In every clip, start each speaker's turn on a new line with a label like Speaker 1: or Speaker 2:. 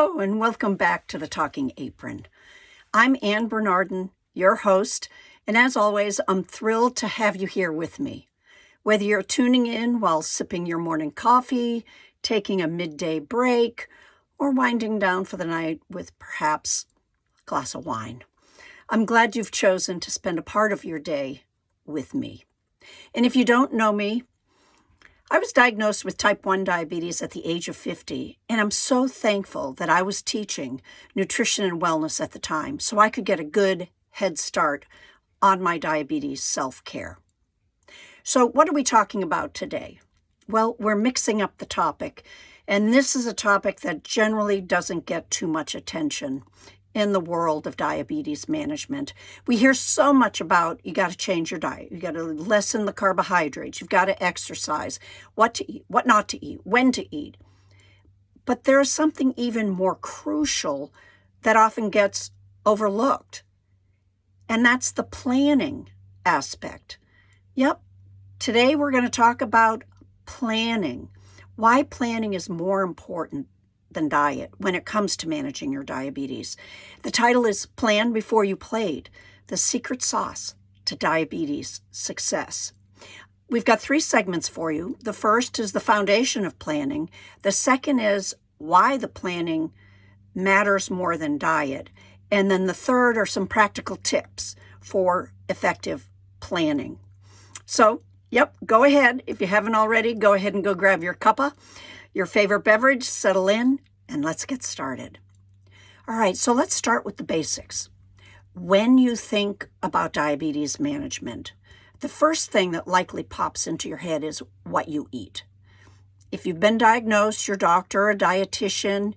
Speaker 1: Hello, and welcome back to the Talking Apron. I'm Ann Bernardin, your host, and as always, I'm thrilled to have you here with me. Whether you're tuning in while sipping your morning coffee, taking a midday break, or winding down for the night with perhaps a glass of wine, I'm glad you've chosen to spend a part of your day with me. And if you don't know me, I was diagnosed with type 1 diabetes at the age of 50, and I'm so thankful that I was teaching nutrition and wellness at the time so I could get a good head start on my diabetes self-care. So what are we talking about today? Well, we're mixing up the topic, and this is a topic that generally doesn't get too much attention in the world of diabetes management. We hear so much about you got to change your diet, you got to lessen the carbohydrates, you've got to exercise, what to eat, what not to eat, when to eat. But there is something even more crucial that often gets overlooked, and that's the planning aspect. Yep, today we're going to talk about planning, why planning is more important than diet when it comes to managing your diabetes. The title is Plan Before You Played, the secret sauce to diabetes success. We've got 3 segments for you. The first is the foundation of planning. The second is why the planning matters more than diet. And then the third are some practical tips for effective planning. So, go ahead. If you haven't already, go ahead and go grab your cuppa, your favorite beverage, settle in, and let's get started. All right, so let's start with the basics. When you think about diabetes management, the first thing that likely pops into your head is what you eat. If you've been diagnosed, your doctor or dietitian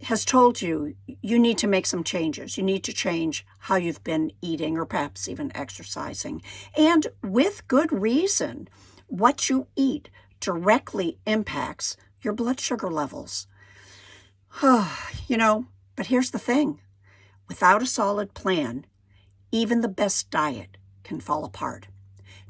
Speaker 1: has told you you need to make some changes. You need to change how you've been eating or perhaps even exercising. And with good reason, what you eat directly impacts your blood sugar levels. But here's the thing. Without a solid plan, even the best diet can fall apart.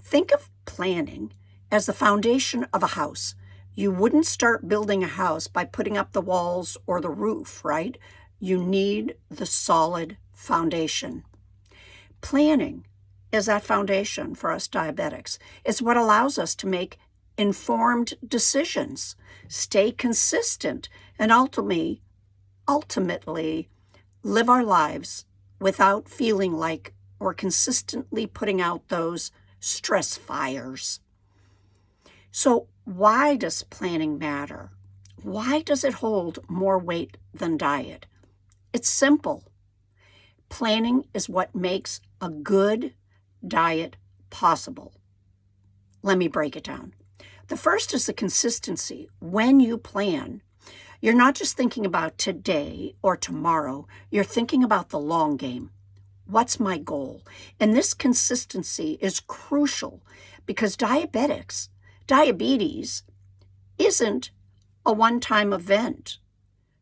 Speaker 1: Think of planning as the foundation of a house. You wouldn't start building a house by putting up the walls or the roof, right? You need the solid foundation. Planning is that foundation for us diabetics. It's what allows us to make informed decisions, stay consistent, and ultimately live our lives without feeling like we're consistently putting out those stress fires. So why does planning matter? Why does it hold more weight than diet? It's simple. Planning is what makes a good diet possible. Let me break it down. The first is the consistency. When you plan, you're not just thinking about today or tomorrow, you're thinking about the long game. What's my goal? And this consistency is crucial because diabetes isn't a one-time event.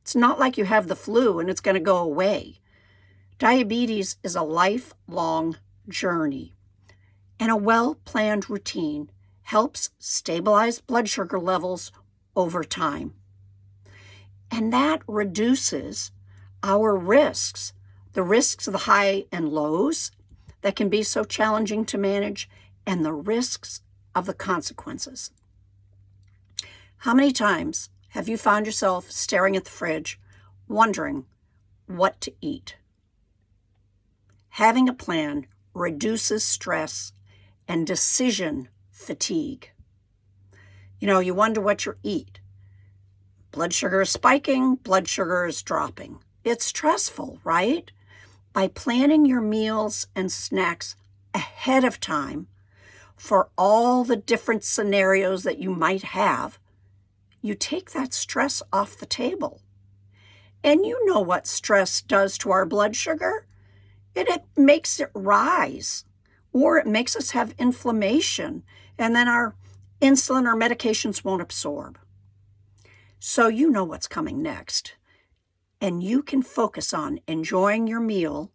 Speaker 1: It's not like you have the flu and it's going to go away. Diabetes is a lifelong journey, and a well-planned routine helps stabilize blood sugar levels over time. And that reduces our risks, the risks of the high and lows that can be so challenging to manage, and the risks of the consequences. How many times have you found yourself staring at the fridge, wondering what to eat? Having a plan reduces stress and decision fatigue. You wonder what you eat. Blood sugar is spiking, blood sugar is dropping. It's stressful, right? By planning your meals and snacks ahead of time for all the different scenarios that you might have, you take that stress off the table. And you know what stress does to our blood sugar? It makes it rise, or it makes us have inflammation, and then our insulin or medications won't absorb. So you know what's coming next, and you can focus on enjoying your meal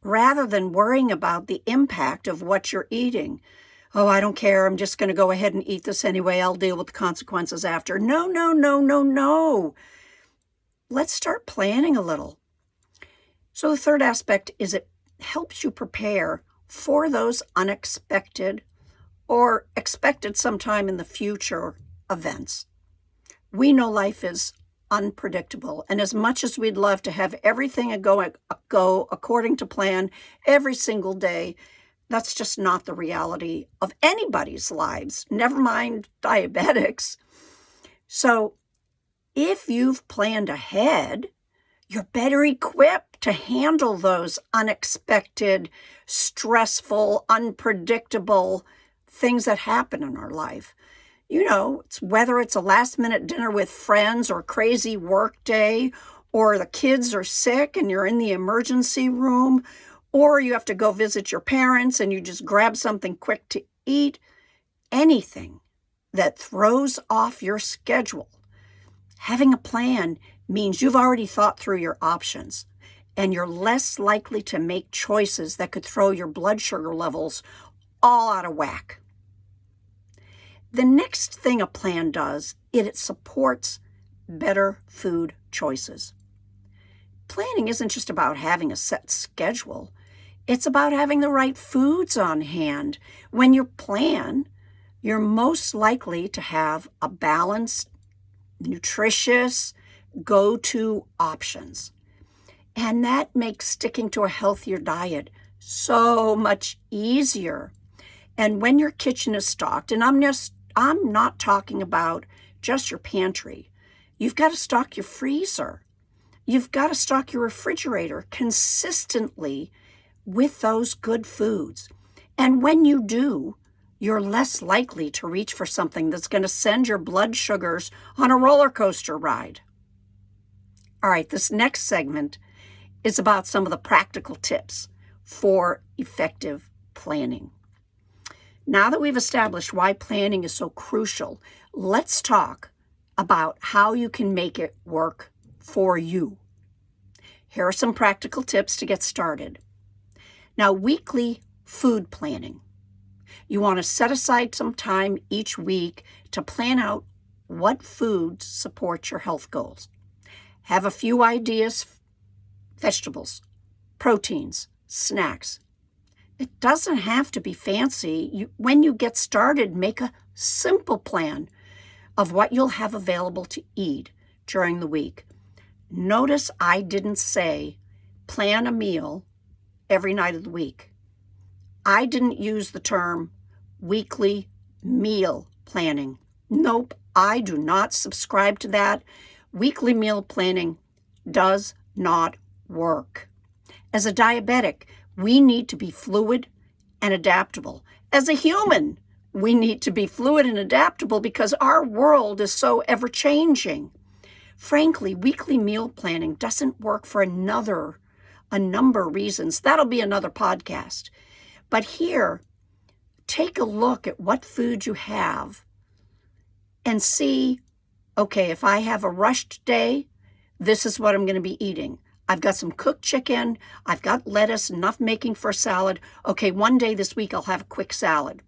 Speaker 1: rather than worrying about the impact of what you're eating. Oh, I don't care. I'm just going to go ahead and eat this anyway. I'll deal with the consequences after. No. let's start planning a little. So the third aspect is it helps you prepare for those unexpected or expected sometime in the future events. We know life is unpredictable, and as much as we'd love to have everything go according to plan every single day, that's just not the reality of anybody's lives, never mind diabetics. So if you've planned ahead, you're better equipped to handle those unexpected, stressful, unpredictable things that happen in our life. Whether it's a last-minute dinner with friends or crazy work day, or the kids are sick and you're in the emergency room, or you have to go visit your parents and you just grab something quick to eat. Anything that throws off your schedule. Having a plan means you've already thought through your options, and you're less likely to make choices that could throw your blood sugar levels all out of whack. The next thing a plan does is it supports better food choices. Planning isn't just about having a set schedule. It's about having the right foods on hand. When you plan, you're most likely to have a balanced, nutritious, go-to options. And that makes sticking to a healthier diet so much easier. And when your kitchen is stocked, and I'm not talking about just your pantry. You've got to stock your freezer. You've got to stock your refrigerator consistently with those good foods. And when you do, you're less likely to reach for something that's going to send your blood sugars on a roller coaster ride. All right, this next segment is about some of the practical tips for effective planning. Now that we've established why planning is so crucial, let's talk about how you can make it work for you. Here are some practical tips to get started. Now, weekly food planning. You want to set aside some time each week to plan out what foods support your health goals. Have a few ideas, vegetables, proteins, snacks. It doesn't have to be fancy. When you get started, make a simple plan of what you'll have available to eat during the week. Notice I didn't say plan a meal every night of the week. I didn't use the term weekly meal planning. Nope, I do not subscribe to that. Weekly meal planning does not work. As a diabetic, we need to be fluid and adaptable. As a human, we need to be fluid and adaptable because our world is so ever-changing. Frankly, weekly meal planning doesn't work for a number of reasons. That'll be another podcast. But here, take a look at what food you have and see, okay, if I have a rushed day, this is what I'm going to be eating. I've got some cooked chicken. I've got lettuce, enough making for a salad. Okay, one day this week I'll have a quick salad.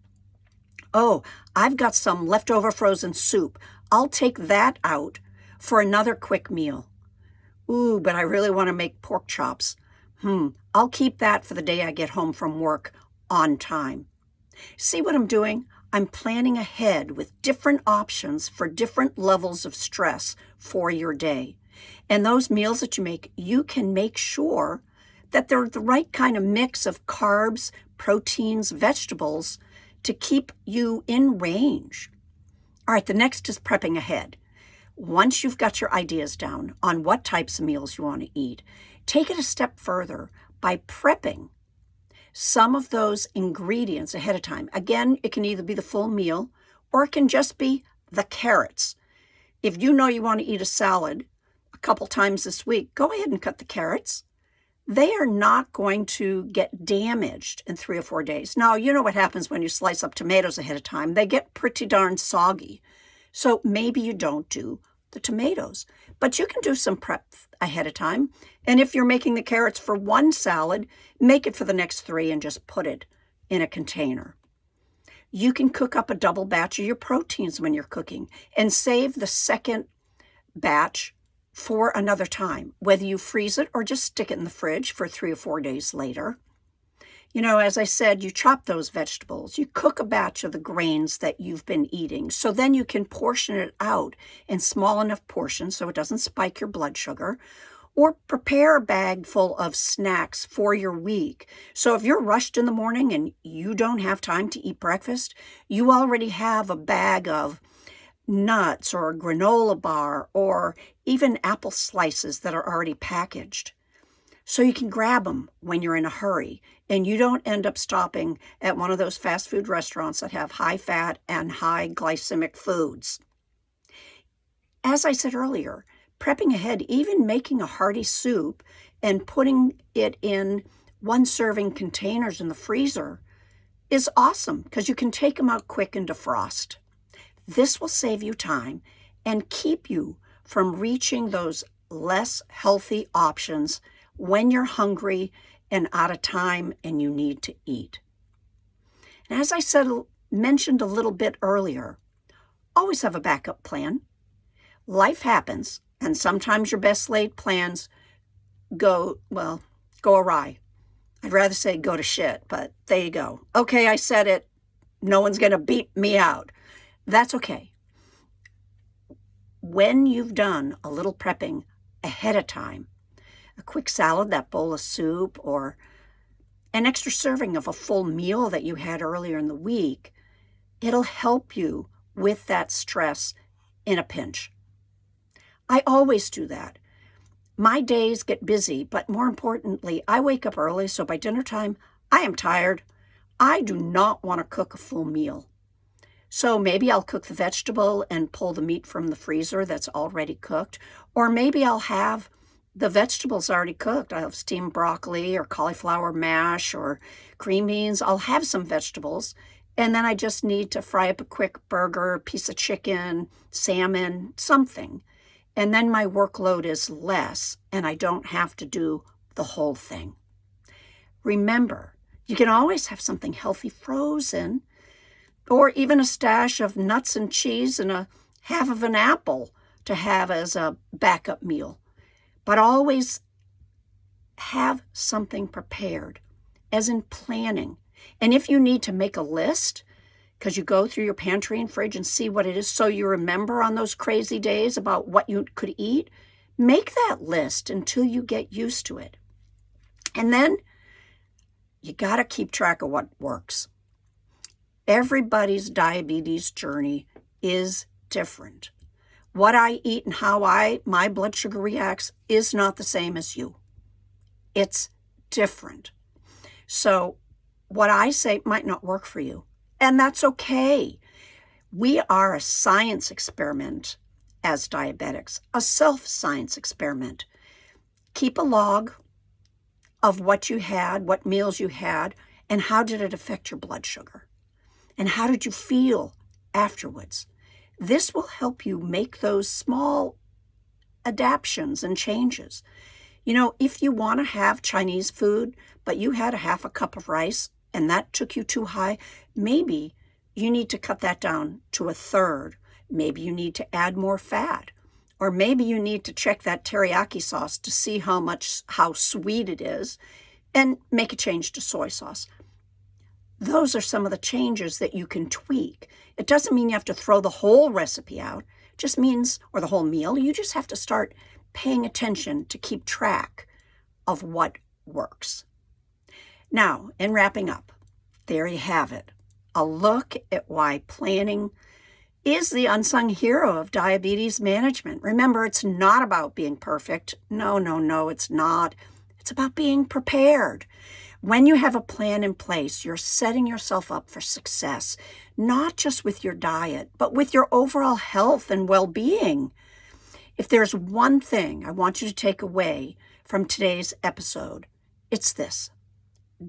Speaker 1: Oh, I've got some leftover frozen soup. I'll take that out for another quick meal. Ooh, but I really want to make pork chops. I'll keep that for the day I get home from work on time. See what I'm doing? I'm planning ahead with different options for different levels of stress for your day. And those meals that you make, you can make sure that they're the right kind of mix of carbs, proteins, vegetables to keep you in range. All right, the next is prepping ahead. Once you've got your ideas down on what types of meals you want to eat, take it a step further by prepping some of those ingredients ahead of time. Again, it can either be the full meal or it can just be the carrots. If you know you want to eat a salad a couple times this week, go ahead and cut the carrots. They are not going to get damaged in 3 or 4 days. Now, you know what happens when you slice up tomatoes ahead of time. They get pretty darn soggy. So maybe you don't do the tomatoes, but you can do some prep ahead of time. And if you're making the carrots for one salad, make it for the next 3 and just put it in a container. You can cook up a double batch of your proteins when you're cooking and save the second batch for another time, whether you freeze it or just stick it in the fridge for 3 or 4 days later. As I said, you chop those vegetables, you cook a batch of the grains that you've been eating, so then you can portion it out in small enough portions so it doesn't spike your blood sugar, or prepare a bag full of snacks for your week. So if you're rushed in the morning and you don't have time to eat breakfast, you already have a bag of nuts or a granola bar or even apple slices that are already packaged. So you can grab them when you're in a hurry and you don't end up stopping at one of those fast food restaurants that have high fat and high glycemic foods. As I said earlier, prepping ahead, even making a hearty soup and putting it in 1-serving containers in the freezer is awesome because you can take them out quick and defrost. This will save you time and keep you from reaching those less healthy options when you're hungry and out of time and you need to eat. And as I mentioned a little bit earlier, always have a backup plan. Life happens, and sometimes your best laid plans go awry. I'd rather say go to shit, but there you go. Okay, I said it. No one's going to beat me out. That's okay. When you've done a little prepping ahead of time, a quick salad, that bowl of soup, or an extra serving of a full meal that you had earlier in the week, it'll help you with that stress in a pinch. I always do that. My days get busy, but more importantly, I wake up early, so by dinner time, I am tired. I do not want to cook a full meal. So maybe I'll cook the vegetable and pull the meat from the freezer that's already cooked, or maybe I'll have the vegetables already cooked. I'll have steamed broccoli or cauliflower mash or green beans. I'll have some vegetables, and then I just need to fry up a quick burger, piece of chicken, salmon, something. And then my workload is less, and I don't have to do the whole thing. Remember, you can always have something healthy frozen, or even a stash of nuts and cheese and a half of an apple to have as a backup meal. But always have something prepared, as in planning. And if you need to make a list, because you go through your pantry and fridge and see what it is so you remember on those crazy days about what you could eat, make that list until you get used to it. And then you got to keep track of what works. Everybody's diabetes journey is different. What I eat and how my blood sugar reacts is not the same as you. It's different. So what I say might not work for you, and that's okay. We are a science experiment as diabetics, a self-science experiment. Keep a log of what you had, what meals you had, and how did it affect your blood sugar? And how did you feel afterwards? This will help you make those small adaptations and changes. If you want to have Chinese food, but you had a half a cup of rice and that took you too high, maybe you need to cut that down to a third. Maybe you need to add more fat. Or maybe you need to check that teriyaki sauce to see how sweet it is and make a change to soy sauce. Those are some of the changes that you can tweak. It doesn't mean you have to throw the whole recipe out. It just means, or the whole meal, you just have to start paying attention to keep track of what works. Now, in wrapping up, there you have it. A look at why planning is the unsung hero of diabetes management. Remember, it's not about being perfect. No, it's not. It's about being prepared. When you have a plan in place, you're setting yourself up for success, not just with your diet, but with your overall health and well-being. If there's one thing I want you to take away from today's episode, it's this.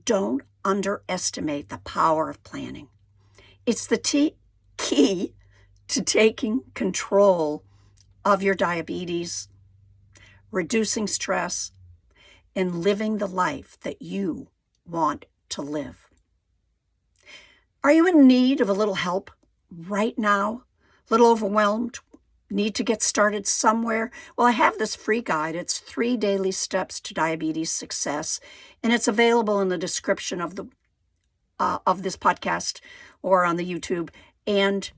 Speaker 1: Don't underestimate the power of planning. It's the key to taking control of your diabetes, reducing stress, and living the life that you want to live. Are you in need of a little help right now? A little overwhelmed Need to get started somewhere? Well, I have this free guide. It's 3 Daily Steps to Diabetes Success, and it's available in the description of this podcast or on the YouTube, and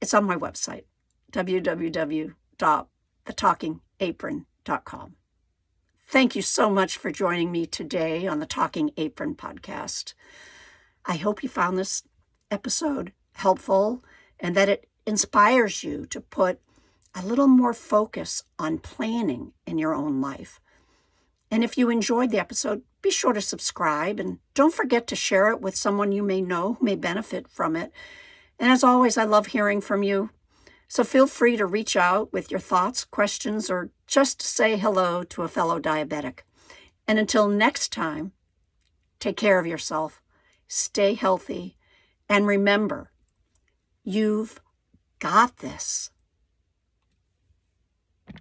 Speaker 1: it's on my website, www.thetalkingapron.com. Thank you so much for joining me today on the Talking Apron podcast. I hope you found this episode helpful and that it inspires you to put a little more focus on planning in your own life. And if you enjoyed the episode, be sure to subscribe and don't forget to share it with someone you may know who may benefit from it. And as always, I love hearing from you. So feel free to reach out with your thoughts, questions, or just say hello to a fellow diabetic. And until next time, take care of yourself, stay healthy, and remember, you've got this.